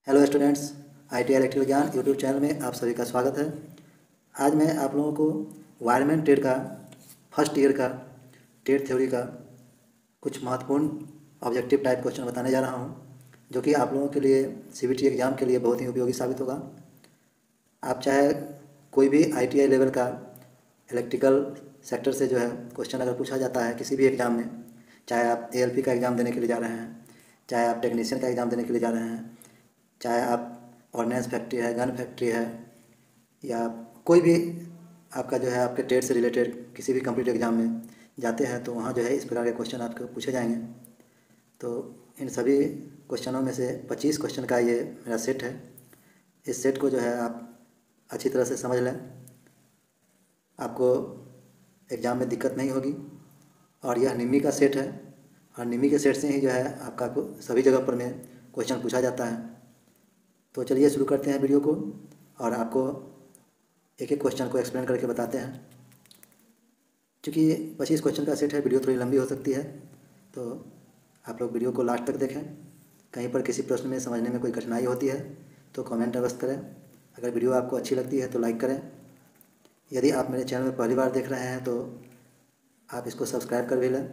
Hello students, ITI electrical ज्ञान YouTube channel में आप सभी का स्वागत है। आज मैं आप लोगों को वायरमैन ट्रेड का फर्स्ट ईयर का ट्रेड थ्योरी का कुछ महत्वपूर्ण ऑब्जेक्टिव टाइप क्वेश्चन बताने जा रहा हूं, जो कि आप लोगों के लिए सीबीटी एग्ज़ाम के लिए बहुत ही उपयोगी साबित होगा। आप चाहे कोई भी आईटीआई लेवल का इलेक्ट्रिकल सेक्टर से जो है क्वेश्चन अगर पूछा जाता है किसी भी एग्ज़ाम में, चाहे आप एएलपी का एग्ज़ाम देने के लिए जा रहे हैं, चाहे आप टेक्नीशियन का एग्ज़ाम देने के लिए जा रहे हैं, चाहे आप ऑर्डिनेंस फैक्ट्री है, गन फैक्ट्री है, या कोई भी आपका जो है आपके ट्रेड से रिलेटेड किसी भी कम्पिटिटिव एग्ज़ाम में जाते हैं, तो वहाँ जो है इस प्रकार के क्वेश्चन आपको पूछे जाएंगे। तो इन सभी क्वेश्चनों में से 25 क्वेश्चन का ये मेरा सेट है। इस सेट को जो है आप अच्छी तरह से समझ लें, आपको एग्ज़ाम में दिक्कत नहीं होगी। और यह निमी का सेट है, और निमी के सेट से ही जो है आपका सभी जगह पर में क्वेश्चन पूछा जाता है। तो चलिए शुरू करते हैं वीडियो को, और आपको एक एक क्वेश्चन को एक्सप्लेन करके बताते हैं। क्योंकि 25 क्वेश्चन का सेट है, वीडियो थोड़ी लंबी हो सकती है, तो आप लोग वीडियो को लास्ट तक देखें। कहीं पर किसी प्रश्न में समझने में कोई कठिनाई होती है तो कमेंट अवश्य करें। अगर वीडियो आपको अच्छी लगती है तो लाइक करें। यदि आप मेरे चैनल में पहली बार देख रहे हैं तो आप इसको सब्सक्राइब कर भी लें,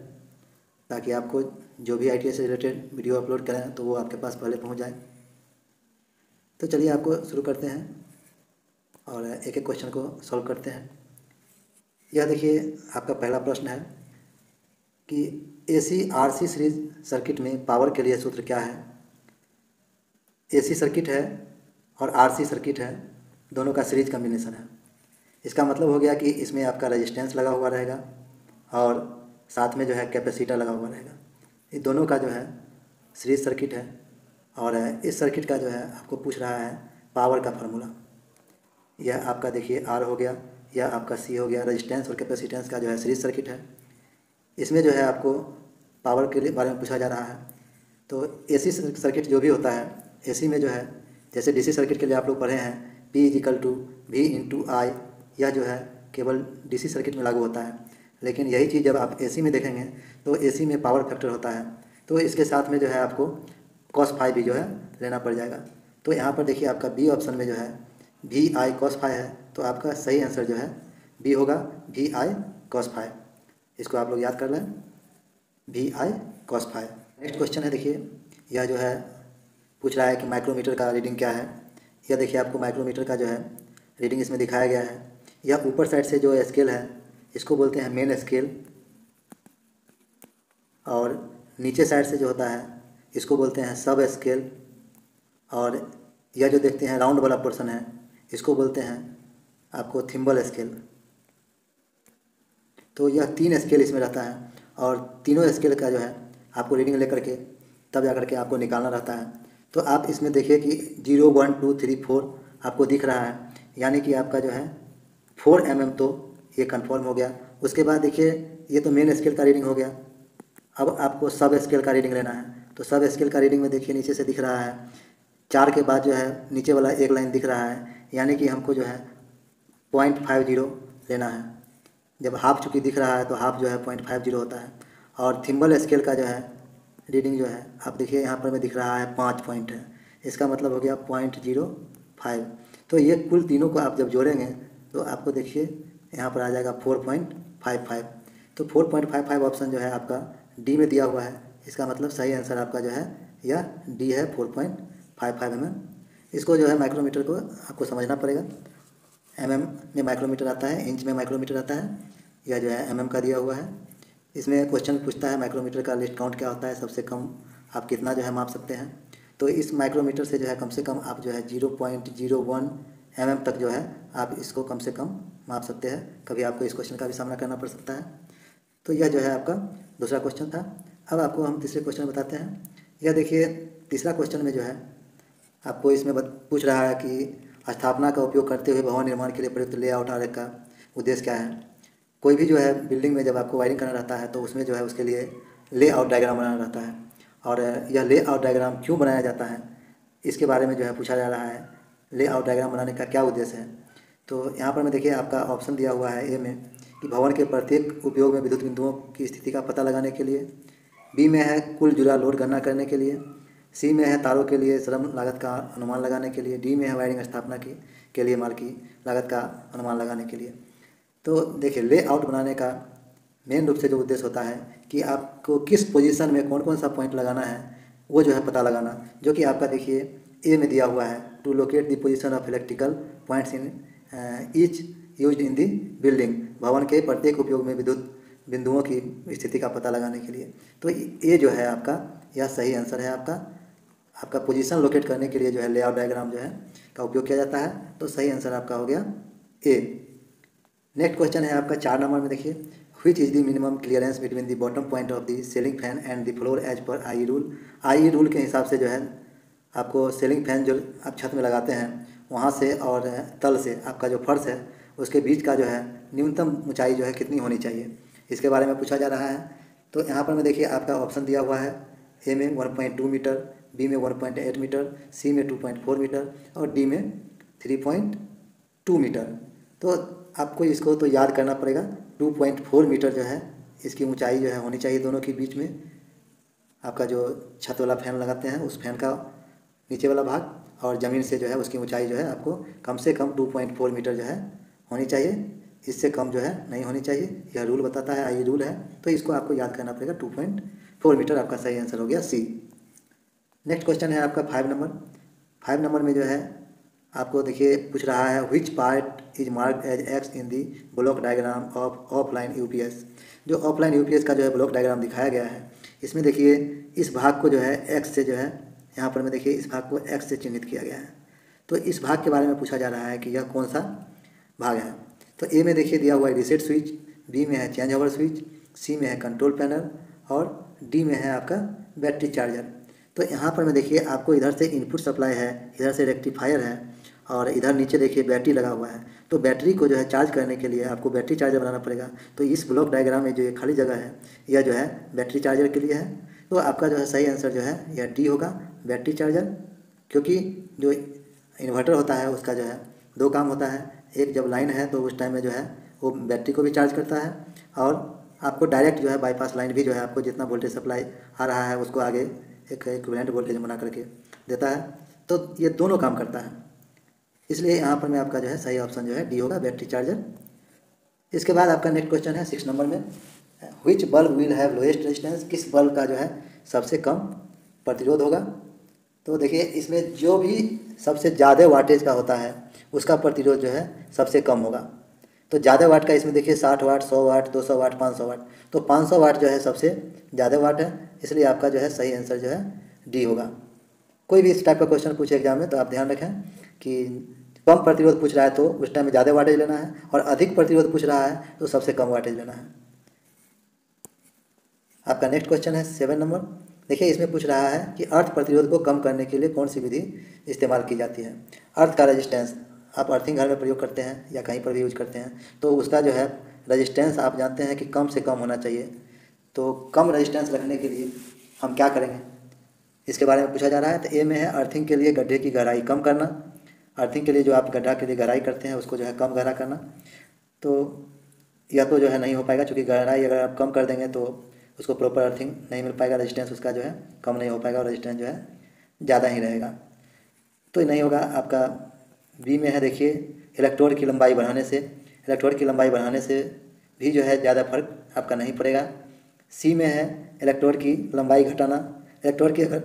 ताकि आपको जो भी आईटीआई से रिलेटेड वीडियो अपलोड करें तो वो आपके पास पहले पहुँच जाए। तो चलिए आपको शुरू करते हैं और एक एक क्वेश्चन को सॉल्व करते हैं। यह देखिए आपका पहला प्रश्न है कि एसी आरसी सीरीज सर्किट में पावर के लिए सूत्र क्या है। एसी सर्किट है और आरसी सर्किट है, दोनों का सीरीज कॉम्बिनेशन है। इसका मतलब हो गया कि इसमें आपका रेजिस्टेंस लगा हुआ रहेगा और साथ में जो है कैपेसिटर लगा हुआ रहेगा। ये दोनों का जो है सीरीज सर्किट है। और इस सर्किट का जो है आपको पूछ रहा है पावर का फार्मूला। यह आपका देखिए आर हो गया, यह आपका सी हो गया। रेजिस्टेंस और कैपेसिटेंस का जो है सीरीज सर्किट है। इसमें जो है आपको पावर के बारे में पूछा जा रहा है। तो एसी सर्किट जो भी होता है, एसी में जो है जैसे डीसी सर्किट के लिए आप लोग पढ़े हैं P = V × I, यह जो है केवल डीसी सर्किट में लागू होता है। लेकिन यही चीज़ जब आप एसी में देखेंगे तो एसी में पावर फैक्टर होता है, तो इसके साथ में जो है आपको cos∅ भी जो है लेना पड़ जाएगा। तो यहाँ पर देखिए आपका बी ऑप्शन में जो है VI cos∅ है, तो आपका सही आंसर जो है बी होगा, VI cos∅। इसको आप लोग याद कर लें, VI cos∅। नेक्स्ट क्वेश्चन है, देखिए यह जो है पूछ रहा है कि माइक्रोमीटर का रीडिंग क्या है। यह देखिए आपको माइक्रोमीटर का जो है रीडिंग इसमें दिखाया गया है। यह ऊपर साइड से जो स्केल है इसको बोलते हैं मेन स्केल, और नीचे साइड से जो होता है इसको बोलते हैं सब स्केल, और यह जो देखते हैं राउंड वाला पोर्शन है इसको बोलते हैं आपको थिम्बल स्केल। तो यह 3 स्केल इसमें रहता है, और तीनों स्केल का जो है आपको रीडिंग लेकर के तब जा करके आपको निकालना रहता है। तो आप इसमें देखिए कि 0 1 2 3 4 आपको दिख रहा है, यानी कि आपका जो है 4 mm तो ये कंफर्म हो गया। उसके बाद देखिए ये तो मेन स्केल का रीडिंग हो गया। अब आपको सब स्केल का रीडिंग लेना है। तो सब स्केल का रीडिंग में देखिए नीचे से दिख रहा है 4 के बाद जो है नीचे वाला एक लाइन दिख रहा है, यानी कि हमको जो है 0.50 लेना है। जब हाफ चुकी दिख रहा है तो हाफ जो है 0.50 होता है। और थिम्बल स्केल का जो है रीडिंग जो है आप देखिए यहाँ पर में दिख रहा है 5 पॉइंट है, इसका मतलब हो गया 0.05। तो ये कुल तीनों को आप जब जोड़ेंगे तो आपको देखिए यहाँ पर आ जाएगा 4.55। तो 4.55 ऑप्शन जो है आपका डी में दिया हुआ है। इसका मतलब सही आंसर आपका जो है यह डी है, 4.55 mm। इसको जो है माइक्रोमीटर को आपको समझना पड़ेगा। mm में माइक्रोमीटर आता है, इंच में माइक्रोमीटर आता है, यह जो है mm का दिया हुआ है। इसमें क्वेश्चन पूछता है माइक्रोमीटर का लिस्ट काउंट क्या होता है, सबसे कम आप कितना जो है माप सकते हैं। तो इस माइक्रोमीटर से जो है कम से कम आप जो है 0.01 mm तक जो है आप इसको कम से कम माप सकते हैं। कभी आपको इस क्वेश्चन का भी सामना करना पड़ सकता है। तो यह जो है आपका दूसरा क्वेश्चन था। अब आपको हम तीसरे क्वेश्चन बताते हैं। यह देखिए तीसरा क्वेश्चन में जो है आपको इसमें पूछ रहा है कि स्थापना का उपयोग करते हुए भवन निर्माण के लिए प्रयुक्त लेआउट आरेख का उद्देश्य क्या है। कोई भी जो है बिल्डिंग में जब आपको वायरिंग करना रहता है तो उसमें जो है उसके लिए लेआउट डायग्राम बनाना रहता है, और यह लेआउट डायग्राम क्यों बनाया जाता है इसके बारे में जो है पूछा जा रहा है। लेआउट डायग्राम बनाने का क्या उद्देश्य है। तो यहाँ पर में देखिए आपका ऑप्शन दिया हुआ है ए में कि भवन के प्रत्येक उपयोग में विद्युत बिंदुओं की स्थिति का पता लगाने के लिए, बी में है कुल जुड़ा लोड गणना करने के लिए, सी में है तारों के लिए श्रम लागत का अनुमान लगाने के लिए, डी में है वायरिंग स्थापना के लिए माल की लागत का अनुमान लगाने के लिए। तो देखिए लेआउट बनाने का मेन रूप से जो उद्देश्य होता है कि आपको किस पोजीशन में कौन कौन सा पॉइंट लगाना है वो जो है पता लगाना, जो कि आपका देखिए ए में दिया हुआ है, to locate the position of electrical points in each used in the building, भवन के प्रत्येक उपयोग में विद्युत बिंदुओं की स्थिति का पता लगाने के लिए। तो ये जो है आपका यह सही आंसर है आपका पोजीशन लोकेट करने के लिए जो है लेआउट डायग्राम जो है का उपयोग किया जाता है। तो सही आंसर आपका हो गया ए। नेक्स्ट क्वेश्चन है आपका 4 नंबर में, देखिए which is the minimum clearance between the bottom point of the ceiling fan and the floor as per I rule. I rule के हिसाब से जो है आपको सीलिंग फैन जो आप छत में लगाते हैं वहाँ से और तल से आपका जो फर्श है उसके बीच का जो है न्यूनतम ऊंचाई जो है कितनी होनी चाहिए, इसके बारे में पूछा जा रहा है। तो यहाँ पर में देखिए आपका ऑप्शन दिया हुआ है, ए में 1.2 मीटर, बी में 1.8 मीटर, सी में 2.4 मीटर और डी में 3.2 मीटर। तो आपको इसको तो याद करना पड़ेगा। 2.4 मीटर जो है इसकी ऊंचाई जो है होनी चाहिए दोनों के बीच में। आपका जो छत वाला फैन लगाते हैं उस फैन का नीचे वाला भाग और ज़मीन से जो है उसकी ऊंचाई जो है आपको कम से कम 2.4 मीटर जो है होनी चाहिए, इससे कम जो है नहीं होनी चाहिए। यह रूल बताता है, आई रूल है, तो इसको आपको याद करना पड़ेगा। 2.4 मीटर आपका सही आंसर हो गया सी। नेक्स्ट क्वेश्चन है आपका 5 नंबर। 5 नंबर में जो है आपको देखिए पूछ रहा है which part is marked as X in the block diagram of offline UPS. जो ऑफलाइन यूपीएस का जो है ब्लॉक डायग्राम दिखाया गया है, इसमें देखिए इस भाग को जो है एक्स से जो है यहाँ पर में देखिए इस भाग को एक्स से चिन्हित किया गया है। तो इस भाग के बारे में पूछा जा रहा है कि यह कौन सा भाग है। तो ए में देखिए दिया हुआ है रीसेट स्विच, बी में है चेंज ओवर स्विच, सी में है कंट्रोल पैनल और डी में है आपका बैटरी चार्जर। तो यहाँ पर में देखिए आपको इधर से इनपुट सप्लाई है, इधर से रेक्टिफायर है और इधर नीचे देखिए बैटरी लगा हुआ है। तो बैटरी को जो है चार्ज करने के लिए आपको बैटरी चार्जर बनाना पड़ेगा। तो इस ब्लॉक डायग्राम में जो ये खाली जगह है यह जो है बैटरी चार्जर के लिए है। तो आपका जो है सही आंसर जो है यह डी होगा, बैटरी चार्जर। क्योंकि जो इन्वर्टर होता है उसका जो है 2 काम होता है, एक जब लाइन है तो उस टाइम में जो है वो बैटरी को भी चार्ज करता है और आपको डायरेक्ट जो है बाईपास लाइन भी जो है आपको जितना वोल्टेज सप्लाई आ रहा है उसको आगे एक इक्विवेलेंट वोल्टेज बना करके देता है। तो ये दोनों काम करता है, इसलिए यहाँ पर में आपका जो है सही ऑप्शन जो है डी होगा, बैटरी चार्जर। इसके बाद आपका नेक्स्ट क्वेश्चन है 6 नंबर में, which bulb will have lowest resistance. किस बल्ब का जो है सबसे कम प्रतिरोध होगा। तो देखिए इसमें जो भी सबसे ज़्यादा वाटेज का होता है उसका प्रतिरोध जो है सबसे कम होगा। तो ज़्यादा वाट का इसमें देखिए 60 वाट, 100 वाट, 200 वाट, 500 वाट। तो 500 वाट जो है सबसे ज़्यादा वाट है, इसलिए आपका जो है सही आंसर जो है डी होगा। कोई भी इस टाइप का क्वेश्चन पूछे एग्जाम में तो आप ध्यान रखें कि कम प्रतिरोध पूछ रहा है तो उस टाइम में ज़्यादा वाटेज लेना है और अधिक प्रतिरोध पूछ रहा है तो सबसे कम वाटेज लेना है। आपका नेक्स्ट क्वेश्चन है 7 नंबर। देखिए इसमें पूछ रहा है कि अर्थ प्रतिरोध को कम करने के लिए कौन सी विधि इस्तेमाल की जाती है। अर्थ का रेजिस्टेंस आप अर्थिंग घर में प्रयोग करते हैं या कहीं पर भी यूज करते हैं तो उसका जो है रेजिस्टेंस आप जानते हैं कि कम से कम होना चाहिए। तो कम रेजिस्टेंस रखने के लिए हम क्या करेंगे, इसके बारे में पूछा जा रहा है। तो ए में है अर्थिंग के लिए गड्ढे की गहराई कम करना। अर्थिंग के लिए जो आप गड्ढा के लिए गहराई करते हैं उसको जो है कम गहरा करना। तो यह तो जो है नहीं हो पाएगा, क्योंकि गहराई अगर आप कम कर देंगे तो उसको प्रॉपर अर्थिंग नहीं मिल पाएगा, रेजिस्टेंस उसका जो है कम नहीं हो पाएगा और रेजिस्टेंस जो है ज़्यादा ही रहेगा, तो नहीं होगा। आपका बी में है देखिए इलेक्ट्रोड की लंबाई बढ़ाने से, इलेक्ट्रोड की लंबाई बढ़ाने से भी जो है ज़्यादा फर्क आपका नहीं पड़ेगा। सी में है इलेक्ट्रोड की लंबाई घटाना। इलेक्ट्रोड की अगर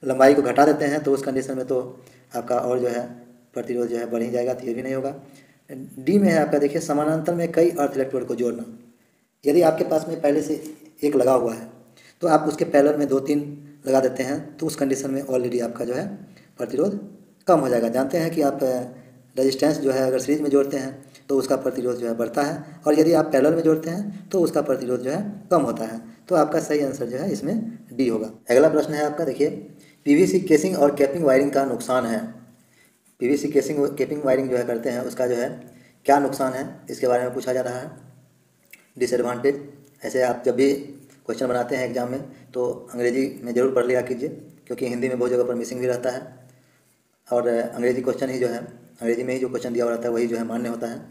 लंबाई को घटा देते हैं तो उस कंडीशन में तो आपका और जो है प्रतिरोध जो है बढ़ ही जाएगा, तो ये भी नहीं होगा। डी में है आपका देखिए समानांतर में कई अर्थ इलेक्ट्रोड को जोड़ना। यदि आपके पास में पहले से एक लगा हुआ है तो आप उसके पैरेलल में 2-3 लगा देते हैं तो उस कंडीशन में ऑलरेडी आपका जो है प्रतिरोध कम हो जाएगा। जानते हैं कि आप रेजिस्टेंस जो है अगर सीरीज में जोड़ते हैं तो उसका प्रतिरोध जो है बढ़ता है और यदि आप पैरेलल में जोड़ते हैं तो उसका प्रतिरोध जो है कम होता है। तो आपका सही आंसर जो है इसमें डी होगा। अगला प्रश्न है आपका देखिए पीवीसी केसिंग और कैपिंग वायरिंग का नुकसान है। पीवीसी केसिंग कैपिंग वायरिंग जो है करते हैं उसका जो है क्या नुकसान है, इसके बारे में पूछा जा रहा है। डिसएडवांटेज, ऐसे आप जब भी क्वेश्चन बनाते हैं एग्जाम में तो अंग्रेजी में ज़रूर पढ़ लिया कीजिए, क्योंकि हिंदी में बहुत जगह पर मिसिंग भी रहता है और अंग्रेजी क्वेश्चन ही जो है अंग्रेजी में ही जो क्वेश्चन दिया हुआ रहता है वही जो है मान्य होता है।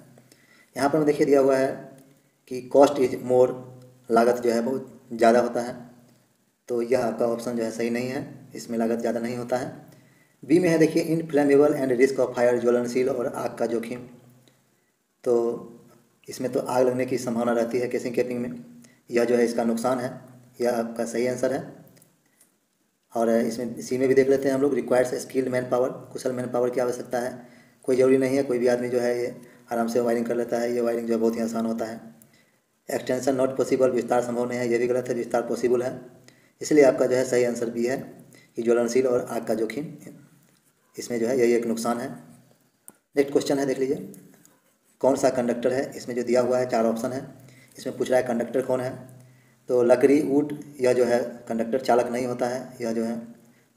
यहाँ पर देखिए दिया हुआ है कि कॉस्ट इज मोर, लागत जो है बहुत ज़्यादा होता है। तो यह आपका ऑप्शन जो है सही नहीं है, इसमें लागत ज़्यादा नहीं होता है। बी में है देखिए inflammable and risk of fire, ज्वलनशील और आग का जोखिम। तो इसमें तो आग लगने की संभावना रहती है केसिंग कैपिंग में, यह जो है इसका नुकसान है, यह आपका सही आंसर है। और इसमें सी में भी देख लेते हैं हम लोग, रिक्वायर्स स्किल्ड मैन पावर, कुशल मैन पावर की आवश्यकता है। कोई ज़रूरी नहीं है, कोई भी आदमी जो है ये आराम से वायरिंग कर लेता है, ये वायरिंग जो है बहुत ही आसान होता है। एक्सटेंशन नॉट पॉसिबल, विस्तार संभव नहीं है, ये भी गलत है, विस्तार पॉसिबल है। इसलिए आपका जो है सही आंसर भी है कि ज्वलनशील और आग का जोखिम, इसमें जो है यही एक नुकसान है। नेक्स्ट क्वेश्चन है, देख लीजिए, कौन सा कंडक्टर है, इसमें जो दिया हुआ है 4 ऑप्शन है, इसमें पूछ रहा है कंडक्टर कौन है। तो लकड़ी, वुड, यह जो है कंडक्टर चालक नहीं होता है, यह जो है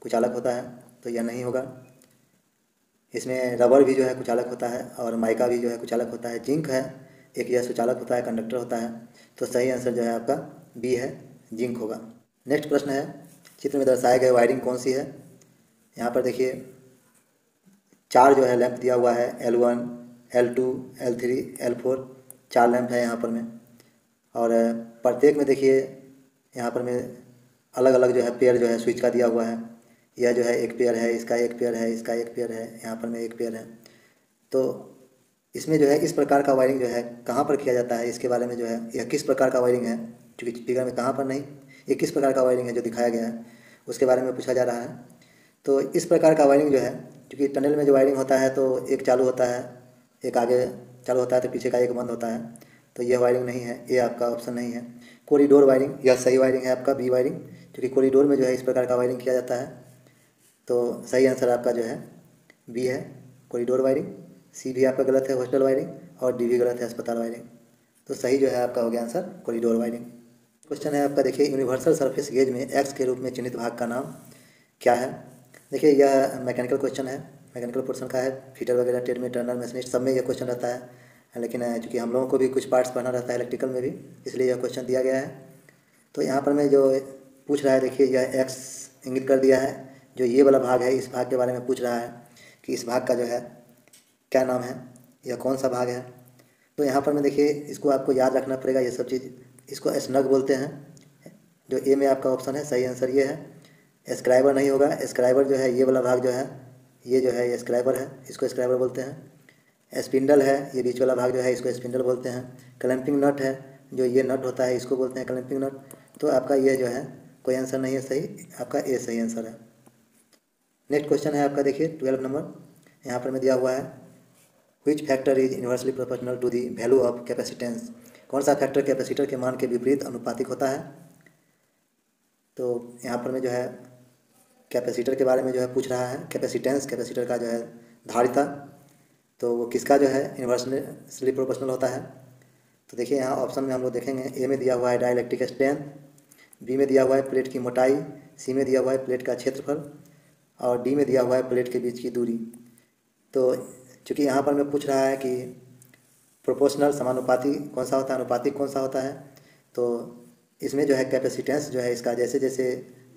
कुचालक होता है, तो यह नहीं होगा। इसमें रबर भी जो है कुचालक होता है और माइका भी जो है कुचालक होता है। जिंक है एक, यह सुचालक होता है, कंडक्टर होता है। तो सही आंसर जो है आपका बी है, जिंक होगा। नेक्स्ट प्रश्न है, चित्र में दर्शाए गए वायरिंग कौन सी है। यहाँ पर देखिए 4 जो है लैंप दिया हुआ है, L1, L2, L3, L4, 4 lamp है यहाँ पर में। और प्रत्येक में देखिए यहाँ पर में अलग अलग जो है पेयर जो है स्विच का दिया हुआ है। यह जो है एक पेयर है, इसका एक पेयर है, इसका एक पेयर है, यहाँ पर में एक पेयर है। तो इसमें जो है इस प्रकार का वायरिंग जो है कहाँ पर किया जाता है, इसके बारे में जो है यह किस प्रकार का वायरिंग है, क्योंकि फिगर में कहाँ पर नहीं, ये किस प्रकार का वायरिंग है जो दिखाया गया है उसके बारे में पूछा जा रहा है। तो इस प्रकार का वायरिंग जो है, क्योंकि टनल में जो वायरिंग होता है तो एक चालू होता है, एक आगे चालू होता है तो पीछे का एक बंद होता है, तो यह वायरिंग नहीं है, ये आपका ऑप्शन नहीं है। कॉरिडोर वायरिंग, यह सही वायरिंग है आपका, बी वायरिंग, क्योंकि कॉरिडोर में जो है इस प्रकार का वायरिंग किया जाता है। तो सही आंसर आपका जो है बी है, कॉरिडोर वायरिंग। सी भी आपका गलत है, हॉस्टल वायरिंग, और डी भी गलत है, अस्पताल वायरिंग। तो सही जो है आपका हो गया आंसर कॉरिडोर वायरिंग। क्वेश्चन है आपका देखिए, यूनिवर्सल सरफेस गेज में एक्स के रूप में चिन्हित भाग का नाम क्या है। देखिए यह मैकेनिकल क्वेश्चन है, मैकेनिकल पोर्शन का है, फीटर वगैरह, ट्रेड में, टर्नर, मशीनिस्ट, सब में यह क्वेश्चन रहता है। लेकिन चूँकि हम लोगों को भी कुछ पार्ट्स पढ़ना रहता है इलेक्ट्रिकल में भी, इसलिए यह क्वेश्चन दिया गया है। तो यहाँ पर मैं जो पूछ रहा है देखिए, यह एक्स इंगित कर दिया है, जो ये वाला भाग है इस भाग के बारे में पूछ रहा है कि इस भाग का जो है क्या नाम है, यह कौन सा भाग है। तो यहाँ पर मैं देखिए इसको आपको याद रखना पड़ेगा ये सब चीज़। इसको स्नग बोलते हैं, जो ए में आपका ऑप्शन है, सही आंसर ये है। स्क्राइबर नहीं होगा, स्क्राइबर जो है ये वाला भाग जो है, ये जो है ये स्क्राइबर है, इसको स्क्राइबर बोलते हैं। स्पिंडल है, ये बीच वाला भाग जो है इसको स्पिंडल बोलते हैं। क्लैंपिंग नट है, जो ये नट होता है इसको बोलते हैं क्लैंपिंग नट। तो आपका ये जो है कोई आंसर नहीं है सही, आपका ए सही आंसर है। नेक्स्ट क्वेश्चन है आपका देखिए 12 नंबर, यहाँ पर में दिया हुआ है, which factor is inversely proportional to the value of capacitance. कौन सा फैक्टर कैपेसिटर के मान के विपरीत अनुपातिक होता है। तो यहाँ पर में जो है कैपेसिटर के बारे में जो है पूछ रहा है, कैपेसिटेंस, कैपेसिटर का जो है धारिता, तो वो किसका जो है इन्वर्सली प्रोपोर्शनल होता है। तो देखिए यहाँ ऑप्शन में हम लोग देखेंगे, ए में दिया हुआ है डाइलेक्ट्रिक स्ट्रेंथ, बी में दिया हुआ है प्लेट की मोटाई, सी में दिया हुआ है प्लेट का क्षेत्रफल, और डी में दिया हुआ है प्लेट के बीच की दूरी। तो चूँकि यहाँ पर मैं पूछ रहा है कि प्रोपोर्शनल समानुपाती कौन सा होता है, अनुपातिक कौन सा होता है, तो इसमें जो है कैपेसिटेंस जो है इसका जैसे जैसे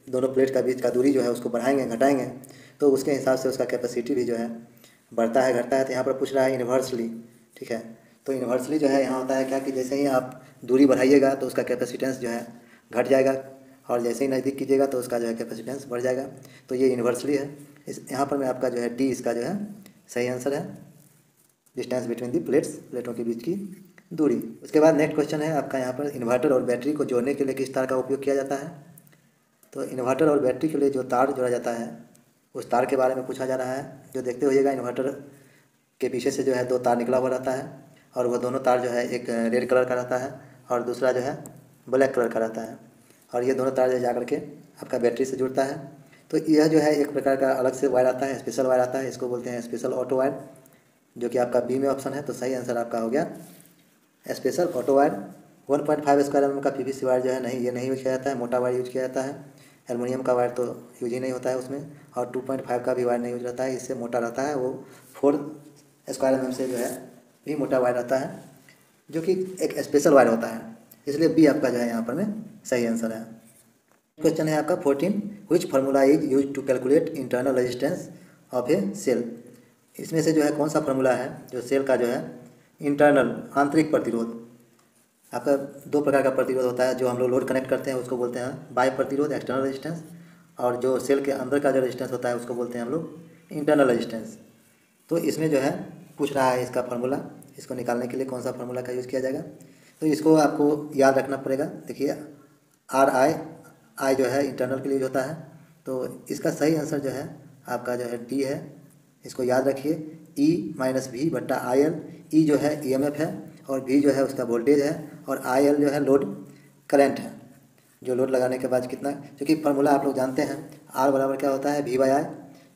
दोनों प्लेट का बीच का दूरी जो है उसको बढ़ाएंगे घटाएंगे, तो उसके हिसाब से उसका कैपेसिटी भी जो है बढ़ता है घटता है। तो यहाँ पर पूछ रहा है इन्वर्सली, ठीक है। तो इन्वर्सली जो है यहाँ होता है क्या कि जैसे ही आप दूरी बढ़ाइएगा तो उसका कैपेसिटेंस जो है घट जाएगा, और जैसे ही नज़दीक कीजिएगा तो उसका जो है कैपेसिटेंस बढ़ जाएगा। तो ये इन्वर्सली है। इस यहाँ पर मैं आपका जो है डी इसका जो है सही आंसर है, डिस्टेंस बिटवीन दी प्लेट्स, प्लेटों के बीच की दूरी। उसके बाद नेक्स्ट क्वेश्चन है आपका यहाँ पर, इन्वर्टर और बैटरी को जोड़ने के लिए किस तार का उपयोग किया जाता है। तो इन्वर्टर और बैटरी के लिए जो तार जोड़ा जाता है उस तार के बारे में पूछा जा रहा है। जो देखते होइएगा इन्वर्टर के पीछे से जो है 2 तार निकला हुआ रहता है, और वह दोनों तार जो है एक रेड कलर का रहता है और दूसरा जो है ब्लैक कलर का रहता है, और ये दोनों तार जो जा करके आपका बैटरी से जुड़ता है। तो यह जो है एक प्रकार का अलग से वायर आता है, स्पेशल वायर आता है, इसको बोलते हैं स्पेशल ऑटो वायर, जो कि आपका बी में ऑप्शन है। तो सही आंसर आपका हो गया special auto wire. 1.5 square mm का पीवीसी वायर जो है नहीं, ये नहीं यूज किया जाता है, मोटा वायर यूज किया जाता है। एलुमिनियम का वायर तो यूज ही नहीं होता है उसमें, और 2.5 का भी वायर नहीं यूज रहता है, इससे मोटा रहता है, वो 4 स्क्वायर mm से जो है भी मोटा वायर रहता है, जो कि एक स्पेशल वायर होता है। इसलिए बी आपका जो है यहाँ पर में सही आंसर है। क्वेश्चन है आपका 14, which formula is use to calculate internal resistance of a cell. इसमें से जो है कौन सा फार्मूला है जो सेल का जो है इंटरनल आंतरिक प्रतिरोध आपका दो प्रकार का प्रतिरोध होता है। जो हम लोग लोड कनेक्ट करते हैं उसको बोलते हैं बाह्य प्रतिरोध, एक्सटर्नल रेजिस्टेंस, और जो सेल के अंदर का जो रेजिस्टेंस होता है उसको बोलते हैं हम लोग इंटरनल रेजिस्टेंस। तो इसमें जो है पूछ रहा है इसका फार्मूला, इसको निकालने के लिए कौन सा फार्मूला का यूज़ किया जाएगा। तो इसको आपको याद रखना पड़ेगा। देखिए आई जो है इंटरनल के लिए यूज होता है, तो इसका सही आंसर जो है आपका जो है डी है। इसको याद रखिए, ई माइनस वी बट्टा आई एल। ई जो है ईएमएफ है और वी जो है उसका वोल्टेज है और आई एल जो है लोड करंट है, जो लोड लगाने के बाद कितना, क्योंकि फार्मूला आप लोग जानते हैं आर बराबर क्या होता है, वी बाई आई।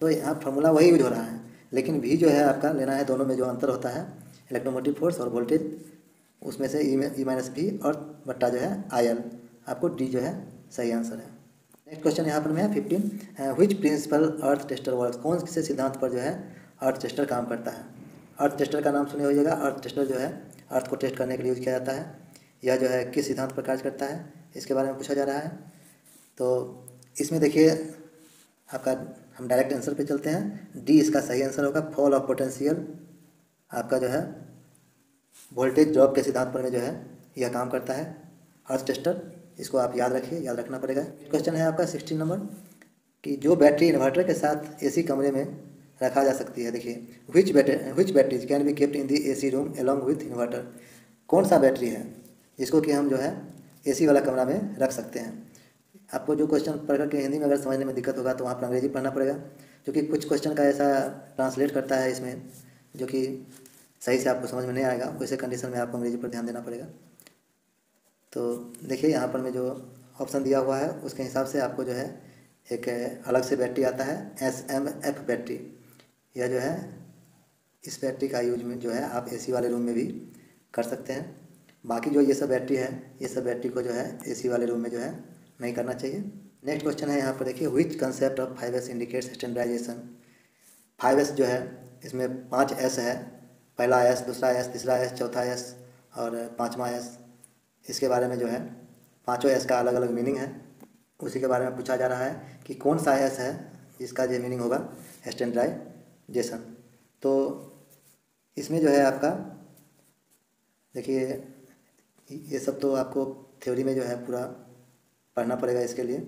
तो यहाँ फार्मूला वही यूज हो रहा है, लेकिन वी जो है आपका लेना है, दोनों में जो अंतर होता है इलेक्ट्रोमोटिव फोर्स और वोल्टेज, उसमें से ई माइनस वी और बट्टा जो है आई एल। आपको डी जो है सही आंसर है। नेक्स्ट क्वेश्चन यहाँ पर में है 15, which principle earth tester works. कौन से सिद्धांत पर जो है अर्थ टेस्टर काम करता है। अर्थ टेस्टर का नाम सुने होइएगा। अर्थ टेस्टर जो है अर्थ को टेस्ट करने के लिए यूज किया जाता है। यह जो है किस सिद्धांत पर कार्य करता है, इसके बारे में पूछा जा रहा है। तो इसमें देखिए आपका, हम डायरेक्ट आंसर पे चलते हैं। डी इसका सही आंसर होगा। फॉल ऑफ पोटेंशियल आपका जो है वोल्टेज ड्रॉप के सिद्धांत पर में जो है यह काम करता है अर्थ टेस्टर। इसको आप याद रखिए, याद रखना पड़ेगा। क्वेश्चन है आपका 16 नंबर कि जो बैटरी इन्वर्टर के साथ एसी कमरे में रखा जा सकती है। देखिए which batteries can be kept in the AC room along with inverter. कौन सा बैटरी है जिसको कि हम जो है एसी वाला कमरा में रख सकते हैं। आपको जो क्वेश्चन पढ़ करके हिंदी में अगर समझने में दिक्कत होगा तो वहाँ पर अंग्रेजी पढ़ना पड़ेगा, क्योंकि कुछ क्वेश्चन का ऐसा ट्रांसलेट करता है इसमें जो कि सही से आपको समझ में नहीं आएगा। वैसे कंडीशन में आपको अंग्रेजी पर ध्यान देना पड़ेगा। तो देखिए यहाँ पर में जो ऑप्शन दिया हुआ है उसके हिसाब से आपको जो है एक अलग से बैटरी आता है, SMF बैटरी। यह जो है इस बैटरी का यूज में जो है आप एसी वाले रूम में भी कर सकते हैं। बाकी जो ये सब बैटरी है, ये सब बैटरी को जो है एसी वाले रूम में जो है नहीं करना चाहिए। नेक्स्ट क्वेश्चन है यहाँ पर देखिए, which concept of 5S indicates standardisation. 5S जो है इसमें 5S है, पहला S, दूसरा S, तीसरा S, चौथा S और पाँचवा S। इसके बारे में जो है पाँचों S का अलग अलग मीनिंग है, उसी के बारे में पूछा जा रहा है कि कौन सा S है जिसका ये मीनिंग होगा स्टैंडर्डाइजेशन। तो इसमें जो है आपका देखिए ये सब तो आपको थ्योरी में जो है पूरा पढ़ना पड़ेगा इसके लिए।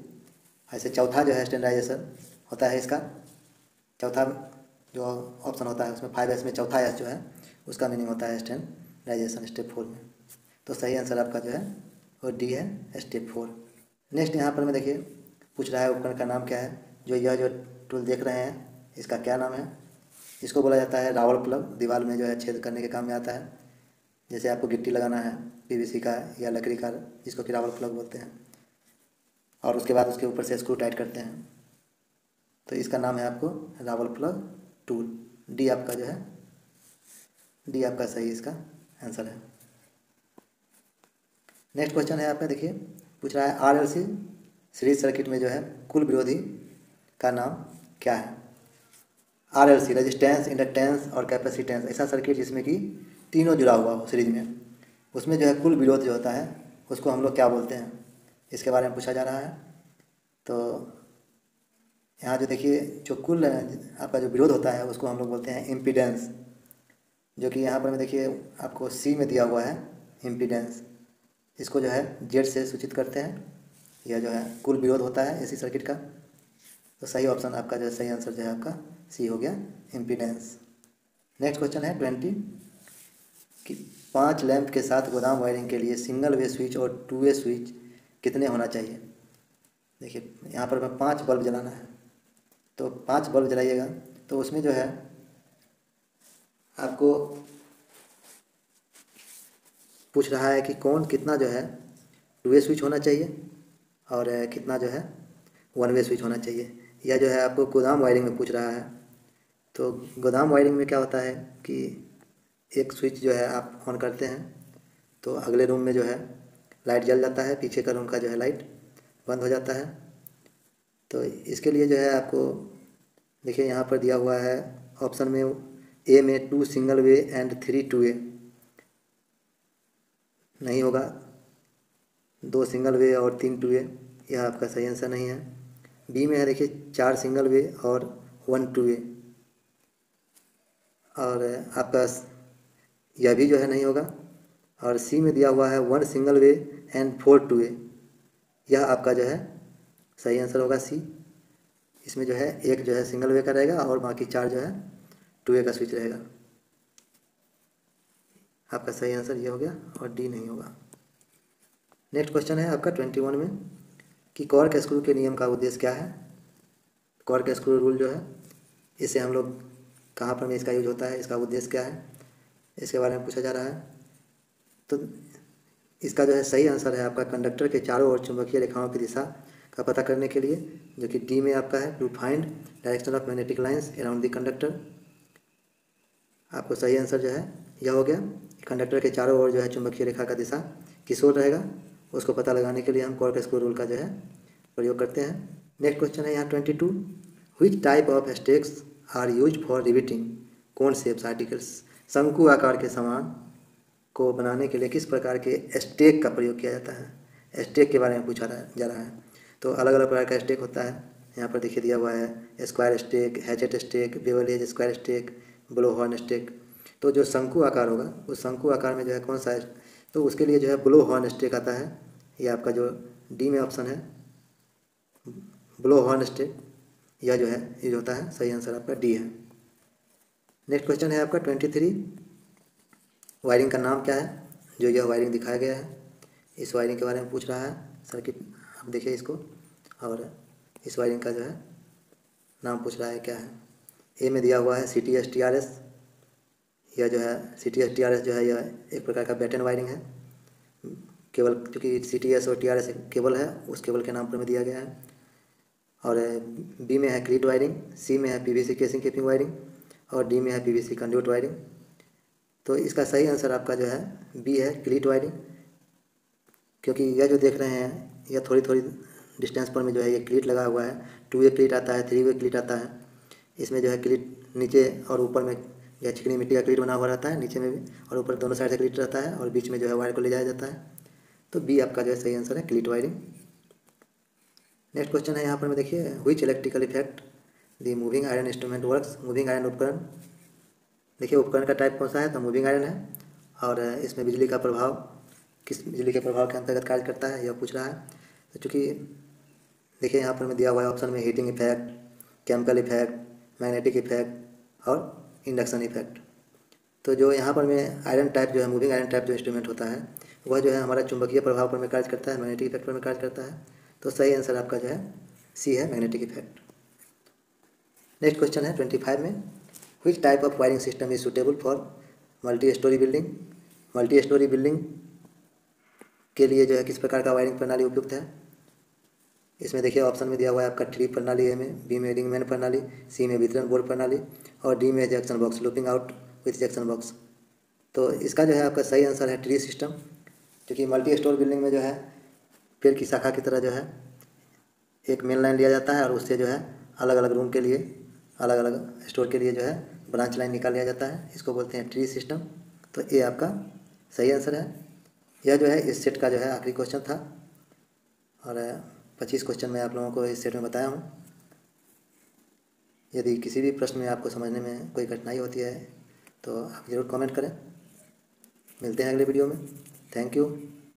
ऐसे चौथा जो है स्टैंडर्डाइजेशन होता है इसका, चौथा जो ऑप्शन होता है उसमें 5S में चौथा S जो है उसका मीनिंग होता है स्टैंडर्डाइजेशन स्टेप 4 में। तो सही आंसर आपका जो है वो डी है, स्टेप 4। नेक्स्ट यहाँ पर मैं देखिए पूछ रहा है उपकरण का नाम क्या है। जो यह जो टूल देख रहे हैं इसका क्या नाम है। इसको बोला जाता है रावल प्लग। दीवार में जो है छेद करने के काम में आता है। जैसे आपको गिट्टी लगाना है PVC का या लकड़ी का, जिसको कि रावल प्लग बोलते हैं, और उसके बाद उसके ऊपर से स्क्रू टाइट करते हैं। तो इसका नाम है आपको रावल प्लग टूल। डी आपका जो है, डी आपका सही इसका आंसर है। नेक्स्ट क्वेश्चन है आपका देखिए, पूछ रहा है RLC सीरीज सर्किट में जो है कुल विरोधी का नाम क्या है। RLC रेजिस्टेंस, इंडक्टेंस और कैपेसिटेंस, ऐसा सर्किट जिसमें कि तीनों जुड़ा हुआ हो सीरीज में, उसमें जो है कुल विरोध जो होता है उसको हम लोग क्या बोलते हैं, इसके बारे में पूछा जा रहा है। तो यहाँ जो देखिए जो कुल आपका जो विरोध होता है उसको हम लोग बोलते हैं इम्पीडेंस, जो कि यहाँ पर में देखिए आपको सी में दिया हुआ है इम्पीडेंस। इसको जो है जेड से सूचित करते हैं। यह जो है कुल विरोध होता है एसी सर्किट का। तो सही ऑप्शन आपका जो सही आंसर जो है आपका सी हो गया, इम्पीडेंस। नेक्स्ट क्वेश्चन है 20 कि 5 लैंप के साथ गोदाम वायरिंग के लिए सिंगल वे स्विच और 2 वे स्विच कितने होना चाहिए। देखिए यहाँ पर 5 बल्ब जलाना है, तो 5 बल्ब जलाइएगा। तो उसमें जो है आपको पूछ रहा है कि कौन कितना जो है 2 वे स्विच होना चाहिए और कितना जो है 1 वे स्विच होना चाहिए। यह जो है आपको गोदाम वायरिंग में पूछ रहा है। तो गोदाम वायरिंग में क्या होता है कि एक स्विच जो है आप ऑन करते हैं तो अगले रूम में जो है लाइट जल जाता है, पीछे का रूम का जो है लाइट बंद हो जाता है। तो इसके लिए जो है आपको देखिए यहाँ पर दिया हुआ है ऑप्शन में, ए में 2 सिंगल वे एंड 3 2 वे नहीं होगा, 2 सिंगल वे और 3 2 वे, यह आपका सही आंसर नहीं है। बी में है देखिए 4 सिंगल वे और 1 2 वे, और आपका यह भी जो है नहीं होगा। और सी में दिया हुआ है 1 single way and 4 two way. यह आपका जो है सही आंसर होगा सी। इसमें जो है एक जो है सिंगल वे का रहेगा और बाकी 4 जो है 2 वे का स्विच रहेगा। आपका सही आंसर ये हो गया और डी नहीं होगा। नेक्स्ट क्वेश्चन है आपका 21 में कि कॉर्क स्क्रू के नियम का उद्देश्य क्या है। कॉर्क स्क्रू रूल जो है इसे हम लोग कहाँ पर में इसका यूज होता है, इसका उद्देश्य क्या है, इसके बारे में पूछा जा रहा है। तो इसका जो है सही आंसर है आपका कंडक्टर के चारों ओर चुंबकीय रेखाओं की दिशा का पता करने के लिए, जो कि डी में आपका है to find direction of magnetic lines around the conductor. आपको सही आंसर जो है यह हो गया। कंडक्टर के चारों ओर जो है चुंबकीय रेखा का दिशा किस ओर रहेगा उसको पता लगाने के लिए हम कॉर्क स्क्रू रूल का जो है प्रयोग करते हैं। नेक्स्ट क्वेश्चन है यहाँ 22, which type of stakes are use for riveting cone shapes articles. शंकु आकार के सामान को बनाने के लिए किस प्रकार के स्टेक का प्रयोग किया जाता है। स्टेक के बारे में पूछा जा रहा है। तो अलग अलग प्रकार का स्टेक होता है, यहाँ पर देखिए दिया हुआ है square stake, hatchet stake, bevel edge square stake, blow horn stake. तो जो शंकु आकार होगा उस शंकु आकार में जो है कौन सा है, तो उसके लिए जो है ब्लो हॉर्न स्टेक आता है। ये आपका जो डी में ऑप्शन है ब्लो हॉर्न स्टेक, यह जो है ये होता है। सही आंसर आपका डी है। नेक्स्ट क्वेश्चन है आपका 23, वायरिंग का नाम क्या है। जो यह वायरिंग दिखाया गया है इस वायरिंग के बारे में पूछ रहा है सर्किट। आप देखिए इसको, और इस वायरिंग का जो है नाम पूछ रहा है क्या है। ए में दिया हुआ है CTS TRS। यह जो है CTS TRS जो है यह एक प्रकार का बैटन वायरिंग है। केवल क्योंकि CTS और TRS एक केबल है, उस केबल के नाम पर में दिया गया है। और बी में है क्लीट वायरिंग, सी में है PVC केसिंग कीपिंग वायरिंग और डी में है PVC कंड्यूट वायरिंग। तो इसका सही आंसर आपका जो है बी है क्लीट वायरिंग, क्योंकि यह जो देख रहे हैं यह थोड़ी थोड़ी डिस्टेंस पर में जो है ये क्लीट लगा हुआ है। 2 वे क्लीट आता है, 3 वे क्लीट आता है। इसमें जो है क्लीट नीचे और ऊपर में यह चिकनी मिट्टी का क्लीट बना हुआ रहता है, नीचे में भी और ऊपर दोनों साइड से क्लीट रहता है और बीच में जो है वायर को ले जाया जाता है। तो बी आपका जो है सही आंसर है क्लीट वायरिंग। नेक्स्ट क्वेश्चन है यहाँ पर में देखिए, which electrical effect the moving iron instrument works. Moving iron उपकरण, देखिए उपकरण का टाइप कौन सा है, तो मूविंग आयरन है। और इसमें बिजली का प्रभाव किस बिजली के प्रभाव के अंतर्गत कार्य करता है यह पूछ रहा है। तो चूँकि देखिए यहाँ पर में दिया हुआ है ऑप्शन में heating effect, chemical effect, magnetic effect और इंडक्शन इफेक्ट। तो जो यहाँ पर में आयरन टाइप जो है मूविंग आयरन टाइप जो इंस्ट्रूमेंट होता है वह जो है हमारा चुंबकीय प्रभाव पर में कार्य करता है, मैग्नेटिक इफेक्ट पर में कार्य करता है। तो सही आंसर आपका जो है सी है मैग्नेटिक इफेक्ट। नेक्स्ट क्वेश्चन है 25 में, which type of wiring system is suitable for multi storey building. Multi storey building के लिए जो है किस प्रकार का वायरिंग प्रणाली उपयुक्त है। इसमें देखिए ऑप्शन में दिया हुआ है आपका ट्री प्रणाली, ए में, बी में रिंगमैन प्रणाली, सी में वितरण बोर्ड प्रणाली और डी में junction box, looping out with junction box. तो इसका जो है आपका सही आंसर है ट्री सिस्टम, क्योंकि मल्टी स्टोर बिल्डिंग में जो है पेड़ की शाखा की तरह जो है एक मेन लाइन लिया जाता है और उससे जो है अलग अलग रूम के लिए, अलग अलग स्टोर के लिए जो है ब्रांच लाइन निकाल लिया जाता है। इसको बोलते हैं ट्री सिस्टम। तो ये आपका सही आंसर है। यह जो है इस सेट का जो है आखिरी क्वेश्चन था और 25 क्वेश्चन मैं आप लोगों को इस सेट में बताया हूँ। यदि किसी भी प्रश्न में आपको समझने में कोई कठिनाई होती है तो आप ज़रूर कमेंट करें। मिलते हैं अगले वीडियो में। Thank you.